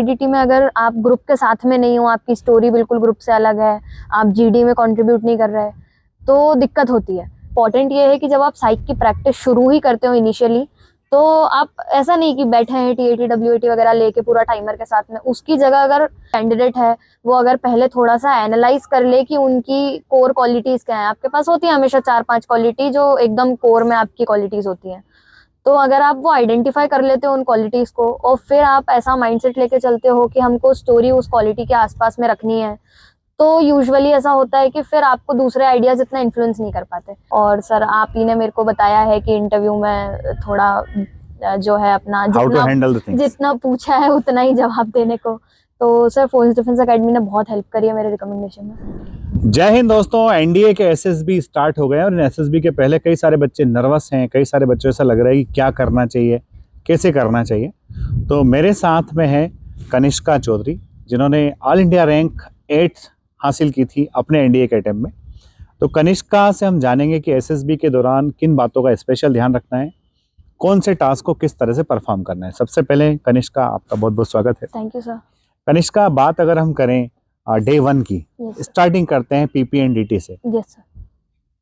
PPDT में अगर आप ग्रुप के साथ में नहीं हो, आपकी स्टोरी बिल्कुल ग्रुप से अलग है, आप जीडी में कंट्रीब्यूट नहीं कर रहे, तो दिक्कत होती है। इंपॉर्टेंट ये है कि जब आप साइक की प्रैक्टिस शुरू ही करते हो इनिशियली, तो आप ऐसा नहीं कि बैठे हैं टीएटी डब्ल्यूएटी वगैरह लेके पूरा टाइमर के साथ में, उसकी जगह अगर कैंडिडेट है वो अगर पहले थोड़ा सा एनालाइज कर ले कि उनकी कोर क्वालिटीज क्या है। आपके पास होती है हमेशा 4-5 क्वालिटी जो एकदम कोर में आपकी क्वालिटीज होती हैं, तो अगर आप वो आइडेंटिफाई कर लेते हो उन क्वालिटीज को और फिर आप ऐसा माइंडसेट लेके चलते हो कि हमको स्टोरी उस क्वालिटी के आसपास में रखनी है, तो यूजुअली ऐसा होता है कि फिर आपको दूसरे आइडियाज इतना इन्फ्लुएंस नहीं कर पाते। और सर आप ही ने मेरे को बताया है कि इंटरव्यू में थोड़ा जो है अपना जितना पूछा है उतना ही जवाब देने को, तो सर फोर्स डिफेंस एकेडमी ने बहुत हेल्प करी है मेरे रिकमेंडेशन में। जय हिंद दोस्तों, एनडीए के एसएसबी स्टार्ट हो गए हैं और एसएसबी के पहले कई सारे बच्चे नर्वस हैं, कई सारे बच्चों ऐसा लग रहा है कि क्या करना चाहिए, कैसे करना चाहिए। तो मेरे साथ में है कनिष्का चौधरी, जिन्होंने ऑल इंडिया रैंक 8 हासिल की थी अपने एनडीए के अटेम्प्ट में। तो कनिष्का से हम जानेंगे कि एसएसबी के दौरान किन बातों का स्पेशल ध्यान रखना है, कौन से टास्क को किस तरह से परफॉर्म करना है। सबसे पहले कनिष्का, आपका बहुत बहुत स्वागत है। Thank you sir. कनिष्का, बात अगर हम करें डे 1 की, स्टार्टिंग करते हैं पीपीएनडीटी से। Yes sir.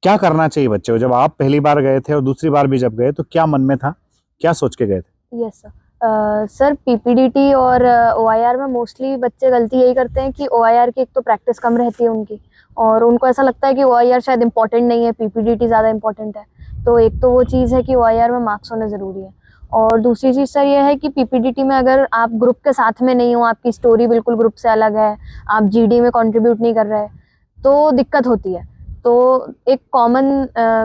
क्या करना चाहिए बच्चे को? जब आप पहली बार गए थे और दूसरी बार भी जब गए, तो क्या मन में था, क्या सोच के गए थे? Yes sir. सर पीपीडीटी और ओआईआर में मोस्टली बच्चे गलती यही करते हैं कि ओआईआर की एक तो प्रैक्टिस कम रहती है उनकी, और उनको ऐसा लगता है कि ओआईआर शायद इंपॉर्टेंट नहीं है, पीपीडीटी ज़्यादा इंपॉर्टेंट है। तो एक तो वो चीज़ है कि ओआईआर में मार्क्स होना ज़रूरी है, और दूसरी चीज़ सर ये है कि पीपीडीटी में अगर आप ग्रुप के साथ में नहीं हो, आपकी स्टोरी बिल्कुल ग्रुप से अलग है, आप जीडी में कंट्रीब्यूट नहीं कर रहे, तो दिक्कत होती है। तो एक कॉमन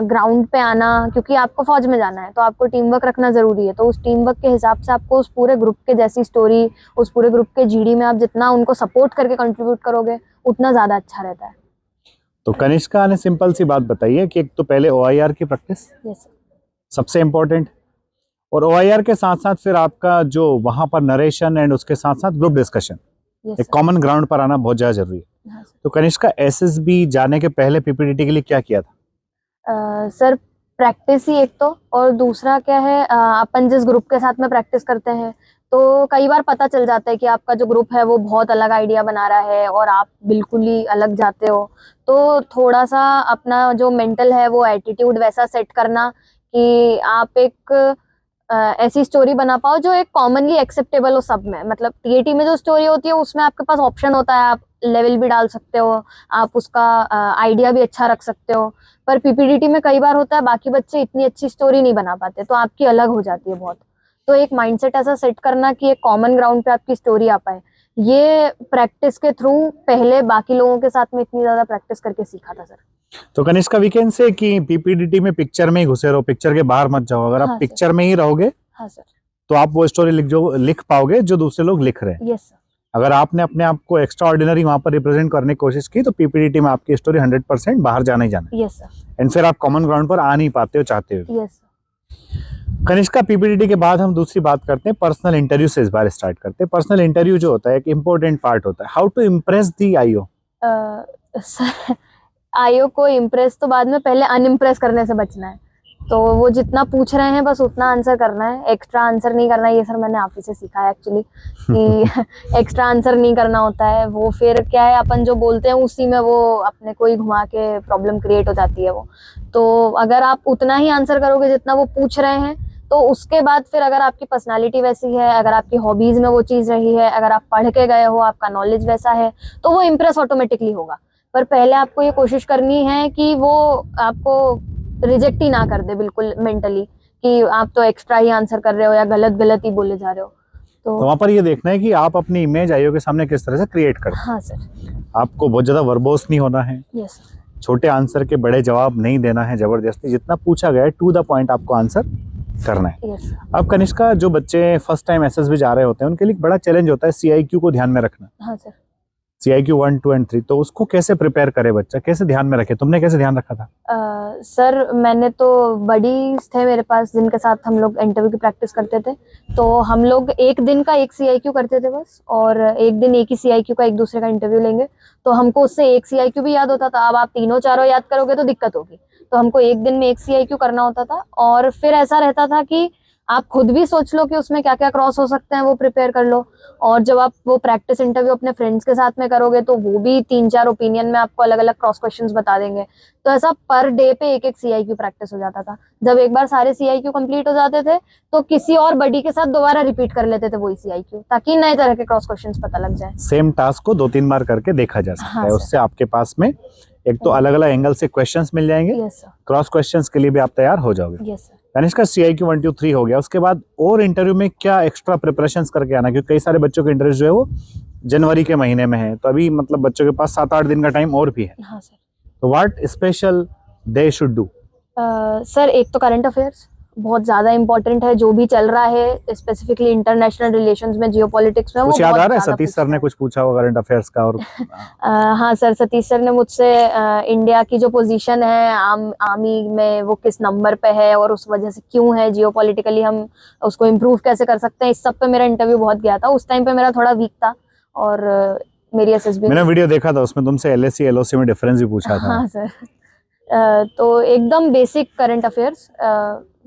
ग्राउंड पे आना, क्योंकि आपको फौज में जाना है तो आपको टीम वर्क रखना ज़रूरी है, तो उस टीम वर्क के हिसाब से आपको उस पूरे ग्रुप के जैसी स्टोरी, उस पूरे ग्रुप के जीडी में आप जितना उनको सपोर्ट करके कंट्रीब्यूट करोगे उतना ज़्यादा अच्छा रहता है। तो कनिष्का ने सिंपल सी बात बताई है कि एक तो पहले ओआईआर की प्रैक्टिस सबसे इम्पोर्टेंट, और ओआईआर के साथ साथ फिर आपका जो वहां पर नरेशन एंड उसके साथ साथ ग्रुप डिस्कशन, एक कॉमन ग्राउंड पर आना बहुत ज्यादा जरूरी है। हाँ, तो कनिष्का, एसएसबी जाने के पहले पीपीडीटी के लिए क्या किया था? सर प्रैक्टिस ही एक तो, और दूसरा क्या है, अपन जिस ग्रुप के साथ में प्रैक्टिस करते हैं तो कई बार पता चल जाता है कि आपका जो ग्रुप है वो बहुत अलग आइडिया बना रहा है और आप बिल्कुल ही अलग जाते हो, तो थोड़ा सा अपना जो मेंटल है वो एटीट्यूड वैसा सेट करना कि आप एक ऐसी स्टोरी बना पाओ जो एक कॉमनली एक्सेप्टेबल हो सब में। मतलब टीएटी में जो स्टोरी होती है उसमें आपके पास ऑप्शन होता है, आप लेवल भी डाल सकते हो, आप उसका आइडिया भी अच्छा रख सकते हो, पर पीपीडीटी में कई बार होता है बाकी बच्चे इतनी अच्छी स्टोरी नहीं बना पाते, तो आपकी अलग हो जाती है बहुत। तो एक माइंडसेट ऐसा सेट करना कि एक कॉमन ग्राउंड पे आपकी स्टोरी आ पाए, ये प्रैक्टिस के थ्रू पहले बाकी लोगों के साथ में इतनी ज्यादा प्रैक्टिस करके सीखा था सर। तो कनिष्का, वीकेंड से कि पीपीडीटी में पिक्चर में ही घुसे रहो, पिक्चर के बाहर मत जाओ। अगर आप पिक्चर में ही रहोगे तो आप वो स्टोरी लिख पाओगे जो दूसरे लोग लिख रहे हैं। Yes sir. अगर आपने अपने आप को एक्स्ट्रा ऑर्डिनरी वहां पर रिप्रेजेंट करने की कोशिश की तो पीपीडीटी में आपकी स्टोरी 100% बाहर जाना ही जाना है। Yes sir. एंड फिर आप कॉमन ग्राउंड पर आ नहीं पाते हो चाहते हो। Yes sir. कनिष्का, पीपीडीटी के बाद हम दूसरी बात करते हैं, पर्सनल इंटरव्यू से इस बार स्टार्ट करते हैं। पर्सनल इंटरव्यू जो होता है एक इंपॉर्टेंट पार्ट होता है। How to impress the IO? Sir IO को इम्प्रेस तो बाद में, पहले अनइम्प्रेस करने से बचना है। तो वो जितना पूछ रहे हैं बस उतना आंसर करना है, एक्स्ट्रा आंसर नहीं करना है। ये सर मैंने आप ही से सीखा है एक्चुअली कि एक्स्ट्रा आंसर नहीं करना होता है। वो फिर क्या है, अपन जो बोलते हैं उसी में वो अपने को ही घुमा के प्रॉब्लम क्रिएट हो जाती है वो। तो अगर आप उतना ही आंसर करोगे जितना वो पूछ रहे हैं, तो उसके बाद फिर अगर आपकी पर्सनालिटी वैसी है, अगर आपकी हॉबीज में वो चीज़ रही है, अगर आप पढ़ के गए हो, आपका नॉलेज वैसा है, तो वो इम्प्रेस ऑटोमेटिकली होगा। पर पहले आपको ये कोशिश करनी है कि वो आपको रिजेक्ट ही ना कर दे बिल्कुल मेंटली, कि आप तो एक्स्ट्रा ही आंसर कर रहे हो या गलत गलत ही बोले जा रहे हो। तो वहां पर ये देखना है कि आप अपनी इमेज आईओ के सामने किस तरह से क्रिएट करते हैं। हाँ सर। आपको बहुत ज्यादा वर्बोस नहीं होना है। यस। छोटे आंसर के बड़े जवाब नहीं देना है जबरदस्ती। जितना पूछा गया है टू द पॉइंट आपको आंसर करना है। यस। अब कनिष्का, जो बच्चे फर्स्ट टाइम एसएसबी जा रहे होते हैं उनके लिए बड़ा चैलेंज होता है सीआईक्यू को ध्यान में रखना। हाँ सर। सीआईक्यू 1, 2 एंड 3, तो उसको कैसे प्रिपेयर करे बच्चा, कैसे ध्यान में रखे? तुमने कैसे ध्यान रखा था? सर मैंने तो बडीज थे मेरे पास जिनके साथ हम लोग इंटरव्यू की प्रैक्टिस करते थे, तो हम लोग एक दिन का एक सीआईक्यू करते थे बस, और एक दिन एक ही सीआईक्यू का एक दूसरे का इंटरव्यू लेंगे, तो हमको उससे एक सीआईक्यू भी याद होता था। अब आप तीनों चारों याद करोगे तो दिक्कत होगी, तो हमको एक दिन में एक सीआईक्यू करना होता था। और फिर ऐसा रहता था कि आप खुद भी सोच लो कि उसमें क्या क्या क्रॉस हो सकते हैं, वो प्रिपेयर कर लो। और जब आप वो प्रैक्टिस इंटरव्यू अपने फ्रेंड्स के साथ में करोगे तो वो भी 3-4 ओपिनियन में आपको अलग अलग क्रॉस क्वेश्चंस बता देंगे। तो ऐसा पर डे पे एक एक CIQ प्रैक्टिस हो जाता था। जब एक बार सारे CIQ कंप्लीट हो जाते थे तो किसी और बडी के साथ दोबारा रिपीट कर लेते थे वही CIQ, ताकि नए तरह के क्रॉस क्वेश्चंस पता लग जाए। सेम टास्क को 2-3 बार करके देखा जा सकता हाँ है, सर। उससे आपके पास में एक तो अलग अलग एंगल से क्वेश्चंस मिल जाएंगे, यस सर। क्रॉस क्वेश्चंस के लिए भी आप तैयार हो जाओगे। Yes sir. कनिष्का, CIQ 1 2 3 हो गया, उसके बाद और इंटरव्यू में क्या एक्स्ट्रा प्रिपरेशंस करके आना, क्योंकि कई सारे बच्चों के इंटरव्यू जो है वो जनवरी के महीने में है, तो अभी मतलब बच्चों के पास 7-8 दिन का टाइम और भी है। हाँ सर। तो what special they should do? Sir एक तो करंट अफेयर्स बहुत ज्यादा इंपॉर्टेंट है, जो भी चल रहा है स्पेसिफिकली इंटरनेशनल रिलेशंस में, जियोपॉलिटिक्स में, वो कुछ याद बहुत आ रहा है? ज्यादा सतीश सर पूछता ने है। कुछ पूछा होगा करंट अफेयर्स का, और हाँ सर, सतीश सर ने मुझसे इंडिया की जो पोजीशन है आर्मी में वो किस नंबर पे है और उस वजह से क्यों है, जियोपॉलिटिकली हम उसको इम्प्रूव कैसे कर सकते हैं, इस सब पे मेरा इंटरव्यू बहुत गया था। उस टाइम पे मेरा थोड़ा वीक था और मेरी SSB। मैंने वीडियो देखा था, उसमें तुमसे LSC LOC में डिफरेंस भी पूछा था। हाँ सर। तो एकदम बेसिक करंट अफेयर्स,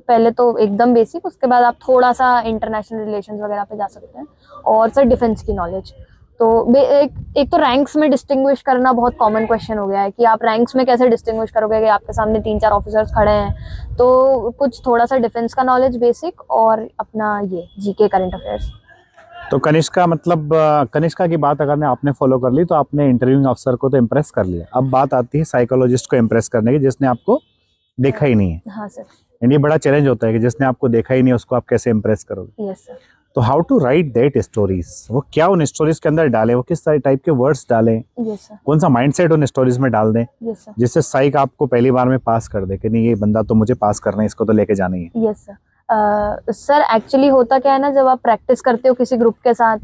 पहले तो एकदम बेसिक, उसके बाद आप थोड़ा सा इंटरनेशनल रिलेशंस वगैरह पे जा सकते हैं। और सर डिफेंस की नॉलेज तो एक तो रैंक्स में डिस्टिंग्विश करना बहुत कॉमन क्वेश्चन हो गया है कि आप रैंक्स में कैसे डिस्टिंग्विश करोगे कि आपके सामने 3-4 ऑफिसर्स खड़े हैं। तो कुछ थोड़ा सा डिफेंस का नॉलेज बेसिक और अपना ये GK करंट अफेयर्स। तो कनिष्का, मतलब कनिष्का की बात अगर आपने फॉलो कर ली तो आपने इंटरव्यूइंग अफसर को तो इम्प्रेस कर लिया, अब बात आती है साइकोलॉजिस्ट को इम्प्रेस करने की, जिसने आपको देखा ही नहीं है। हाँ सर। एंड ये बड़ा चैलेंज होता है कि जिसने आपको देखा ही नहीं उसको आप कैसे इम्प्रेस करोगे। Yes sir. तो how to write that stories, वो क्या उन स्टोरीज के अंदर डालें, वो किस सारे टाइप के वर्ड्स डालें, यस सर। कौन सा माइंडसेट उन स्टोरीज में डाल दें यस सर। जिससे साइक आपको पहली बार में पास कर दे कि नहीं, ये बंदा तो मुझे पास करना है, इसको तो लेके जाना ही है। Yes sir. सर एक्चुअली होता क्या है ना, जब आप प्रैक्टिस करते हो किसी ग्रुप के साथ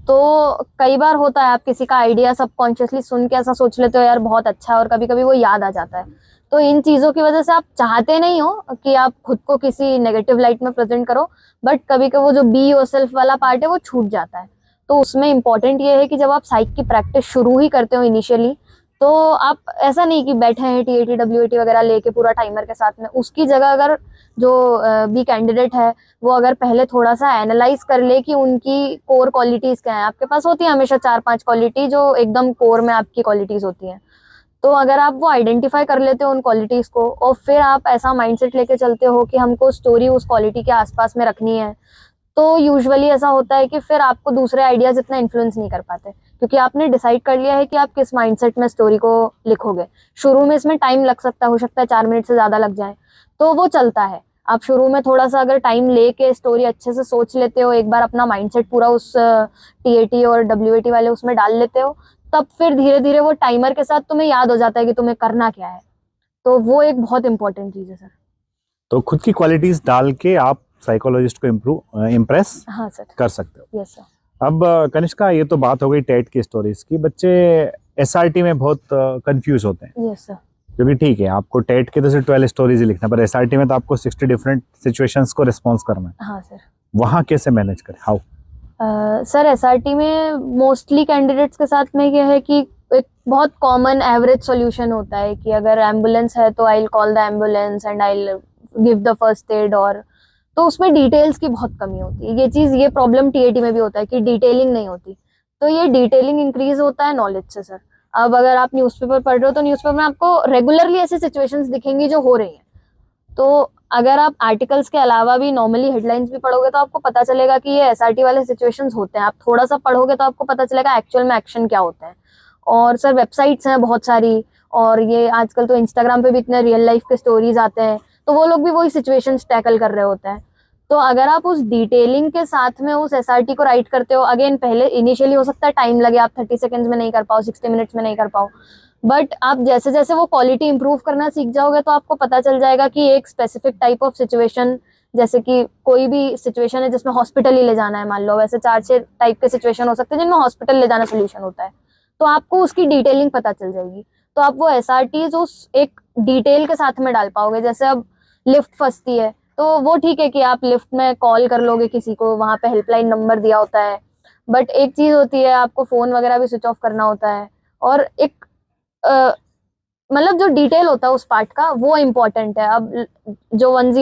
तो कई बार होता है आप किसी का आइडिया सबकॉन्शियसली सुन के ऐसा सोच लेते हो यार बहुत अच्छा है, और कभी कभी वो याद आ जाता है। तो इन चीजों की वजह से आप चाहते नहीं हो कि आप खुद को किसी नेगेटिव लाइट में प्रेजेंट करो, बट कभी कभी वो जो बी योरसेल्फ वाला पार्ट है वो छूट जाता है। तो उसमें इंपॉर्टेंट ये है कि जब आप साइक की प्रैक्टिस शुरू ही करते हो इनिशियली, तो आप ऐसा नहीं कि बैठे हैं TAT WAT वगैरह लेके पूरा टाइमर के साथ में, उसकी जगह अगर जो बी कैंडिडेट है वो अगर पहले थोड़ा सा एनालाइज कर ले कि उनकी कोर क्वालिटीज क्या है। आपके पास होती है हमेशा 4-5 क्वालिटी जो एकदम कोर में आपकी क्वालिटीज होती हैं। तो अगर आप वो आइडेंटिफाई कर लेते हो उन क्वालिटीज को और फिर आप ऐसा माइंडसेट लेके चलते हो कि हमको स्टोरी उस क्वालिटी के आसपास में रखनी है, तो यूजुअली ऐसा होता है कि फिर आपको दूसरे आइडियाज इतना इन्फ्लुएंस नहीं कर पाते, क्योंकि आपने डिसाइड कर लिया है कि आप किस माइंडसेट में स्टोरी को लिखोगे। शुरू में इसमें टाइम लग सकता है, हो सकता है 4 मिनट से ज्यादा लग जाए, तो वो चलता है। आप शुरू में थोड़ा सा अगर टाइम लेके स्टोरी अच्छे से सोच लेते हो, एक बार अपना माइंडसेट पूरा उस TAT और WAT वाले उसमें डाल लेते हो, तब फिर धीरे धीरे वो टाइमर के साथ तुम्हें याद हो जाता है कि तुम्हें करना क्या है। तो वो एक बहुत इंपॉर्टेंट चीज है सर। तो खुद की क्वालिटीज डाल के आप साइकोलॉजिस्ट को इम्प्रेस हाँ सर। कर सकते हो। Yes sir. अब कनिष्का, ये तो बात हो गई टेट की स्टोरीज की। बच्चे SRT में बहुत कंफ्यूज होते हैं, यस सर। क्योंकि ठीक है आपको टेट के तो सिर्फ 12 स्टोरीज ही लिखना है, पर SRT में तो आपको 60 डिफरेंट सिचुएशंस को रिस्पॉन्स करना है। हाँ सर। वहाँ कैसे मैनेज करें, हाउ? सर SRT में मोस्टली कैंडिडेट्स के साथ में यह है कि एक बहुत कॉमन एवरेज सॉल्यूशन होता है कि अगर एम्बुलेंस है तो I will call the ambulance and I will give the first aid. और तो उसमें डिटेल्स की बहुत कमी होती है। ये प्रॉब्लम TAT में भी होता है कि डिटेलिंग नहीं होती। तो ये डिटेलिंग इंक्रीज होता है नॉलेज से सर। अब अगर आप न्यूज़पेपर पढ़ रहे हो तो न्यूज़पेपर में आपको रेगुलरली ऐसी सिचुएशंस दिखेंगी जो हो रही हैं। तो अगर आप आर्टिकल्स के अलावा भी नॉर्मली हेडलाइंस भी पढ़ोगे तो आपको पता चलेगा कि ये SRT वाले सिचुएशंस होते हैं। आप थोड़ा सा पढ़ोगे तो आपको पता चलेगा एक्चुअल में एक्शन क्या होता है। और सर वेबसाइट्स हैं बहुत सारी, और ये आजकल तो इंस्टाग्राम पे भी इतने रियल लाइफ के स्टोरीज आते हैं, तो वो लोग भी वही सिचुएशंस टैकल कर रहे होते हैं। तो अगर आप उस डिटेलिंग के साथ में उस SRT को राइट करते हो, अगेन पहले इनिशियली हो सकता है टाइम लगे, आप 30 सेकेंड्स में नहीं कर पाओ, 60 मिनट्स में नहीं कर पाओ, बट आप जैसे जैसे वो क्वालिटी इंप्रूव करना सीख जाओगे तो आपको पता चल जाएगा कि एक स्पेसिफिक टाइप ऑफ सिचुएशन, जैसे कि कोई भी सिचुएशन है जिसमें हॉस्पिटल ही ले जाना है मान लो, वैसे 4-6 टाइप के सिचुएशन हो सकते हैं जिनमें हॉस्पिटल ले जाना सोल्यूशन होता है। तो आपको उसकी डिटेलिंग पता चल जाएगी, तो आप वो SRTs उस एक डिटेल के साथ में डाल पाओगे। जैसे अब लिफ्ट फंसती है तो वो ठीक है कि आप लिफ्ट में कॉल कर लोगे किसी को, वहां पे हेल्पलाइन नंबर दिया होता है, बट एक चीज होती है आपको फोन वगैरह भी स्विच ऑफ करना होता है। और एक मतलब जो डिटेल होता है उस पार्ट का वो इम्पोर्टेंट है। अब जो 10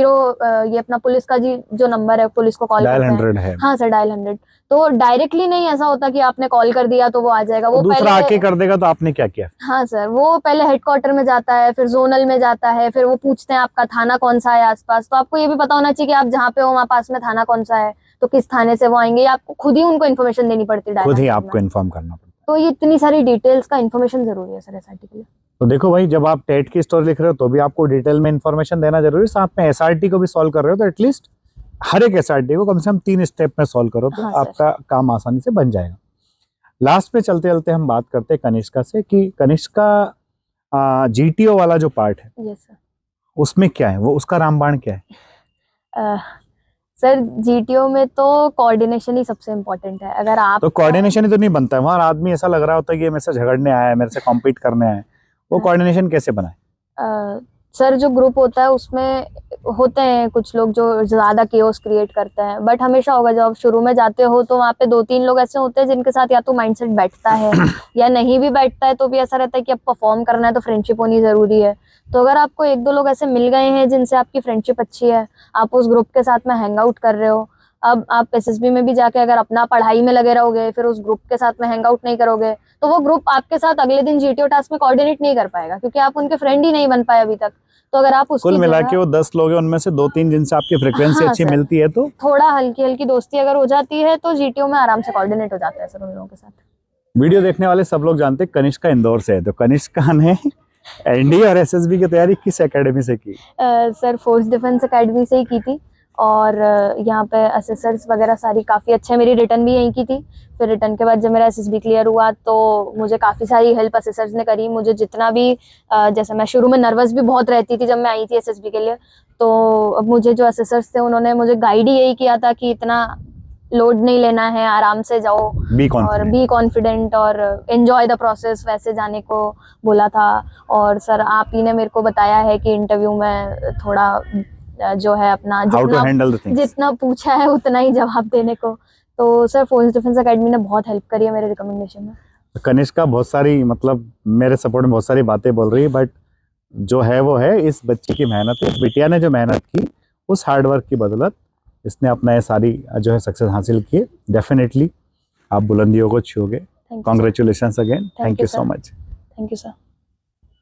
ये अपना पुलिस का जी जो नंबर है, पुलिस को कॉल डायल करते हैं। 100 है। हाँ सर, डायल 100। तो डायरेक्टली नहीं ऐसा होता कि आपने कॉल कर दिया तो वो आ जाएगा, तो वो दूसरा आके पहले। कर देगा तो आपने क्या किया? हाँ सर, वो पहले हेडक्वार्टर में जाता है, फिर जोनल में जाता है, फिर वो पूछते हैं आपका थाना कौन सा है आसपास। तो आपको ये भी पता होना चाहिए कि आप जहाँ पे हो वहाँ पास में थाना कौन सा है, तो किस थाने से वो आएंगे, या आपको खुद ही उनको इन्फॉर्मेशन देनी पड़ती है खुद ही डायल 100 आपको में। इन्फॉर्म करना पड़ता तो ये इतनी सारी डिटेल्स का इन्फॉर्मेशन जरूरी है सर एसआरटी के लिए। है। तो देखो भाई, जब आप टेट की स्टोरी लिख रहे हो तो भी आपको डिटेल में इन्फॉर्मेशन देना जरूरी है, साथ में एसआरटी को भी सॉल्व कर रहे हो तो एटलीस्ट हर एक एसआरटी को कम से कम 3 स्टेप में सॉल्व करो तो हाँ सर। आपका काम आसानी से बन जाएगा। लास्ट पे चलते चलते हम बात करते हैं कनिष्का से कि कनिष्का जीटीओ वाला जो पार्ट है यस सर। उसमें क्या है, वो उसका रामबाण क्या है? सर जीटीओ में तो कोऑर्डिनेशन ही सबसे इम्पोर्टेंट है। अगर आप तो कोऑर्डिनेशन ही तो नहीं बनता है वहां, आदमी ऐसा लग रहा होता है कि ये मेरे से झगड़ने आया है, मेरे से कॉम्पीट करने आया है। वो कोऑर्डिनेशन कैसे बनाए? सर जो ग्रुप होता है उसमें होते हैं कुछ लोग जो ज्यादा केओस क्रिएट करते हैं, बट हमेशा होगा जब आप शुरू में जाते हो तो वहाँ पे 2-3 लोग ऐसे होते हैं जिनके साथ या तो माइंडसेट बैठता है या नहीं भी बैठता है, तो भी ऐसा रहता है कि अब परफॉर्म करना है तो फ्रेंडशिप होनी जरूरी है। तो अगर आपको 1-2 लोग ऐसे मिल गए हैं जिनसे आपकी फ्रेंडशिप अच्छी है, आप उस ग्रुप के साथ में हैंग आउट कर रहे हो, अब आप एसएसबी में भी जाके अगर अपना पढ़ाई में लगे रहोगे, फिर उस ग्रुप के साथ में हैंग आउट नहीं करोगे, तो वो ग्रुप आपके साथ अगले दिन जीटीओ टास्क में कोऑर्डिनेट नहीं कर पाएगा, क्योंकि आप उनके फ्रेंड ही नहीं बन पाए अभी तक। तो अगर आप कुल उसकी मिला के जगह, वो 10 लोग हैं, उनमें से 2-3 जिनसे आपकी फ्रीक्वेंसी हाँ अच्छी सर, मिलती है तो थोड़ा हल्की हल्की दोस्ती अगर हो जाती है तो जीटीओ में आराम से कोऑर्डिनेट हो जाता है सर उन लोगों के साथ। वीडियो देखने वाले सब लोग जानते हैं कनिष्का इंदौर से है, तो कनिष्का ने एनडीए और एसएसबी की तैयारी किस एकेडमी से की? सर फोर्स डिफेंस एकेडमी से ही की थी, और यहाँ पे असेसर्स वगैरह सारी काफ़ी अच्छे, मेरी रिटर्न भी यहीं की थी। फिर रिटर्न के बाद जब मेरा एसएसबी क्लियर हुआ तो मुझे काफ़ी सारी हेल्प असेसर्स ने करी। मुझे जितना भी जैसे मैं शुरू में नर्वस भी बहुत रहती थी जब मैं आई थी एसएसबी के लिए, तो अब मुझे जो असेसर्स थे उन्होंने मुझे गाइड ही यही किया था कि इतना लोड नहीं लेना है, आराम से जाओ बी और कॉन्फिडेंट। बी कॉन्फिडेंट और एंजॉय द प्रोसेस, वैसे जाने को बोला था। और सर आप ही ने मेरे को बताया है कि इंटरव्यू में थोड़ा जो है अपना how to handle the things. जितना पूछा है उतना ही जवाब देने को। तो सर फोर्स डिफेंस एकेडमी ने बहुत हेल्प करी है मेरे रिकमेंडेशन में। कनिष्का बहुत सारी मतलब मेरे सपोर्ट में बहुत सारी बातें बोल रही है, बट जो है वो है इस बच्ची की मेहनत है, इस बिटिया ने जो मेहनत की उस हार्डवर्क की बदौलत इसने अपना ये सारी जो है सक्सेस हासिल की। डेफिनेटली आप बुलंदियों को छूओगे। Thank you congratulation again, thank you so much. Thank you sir.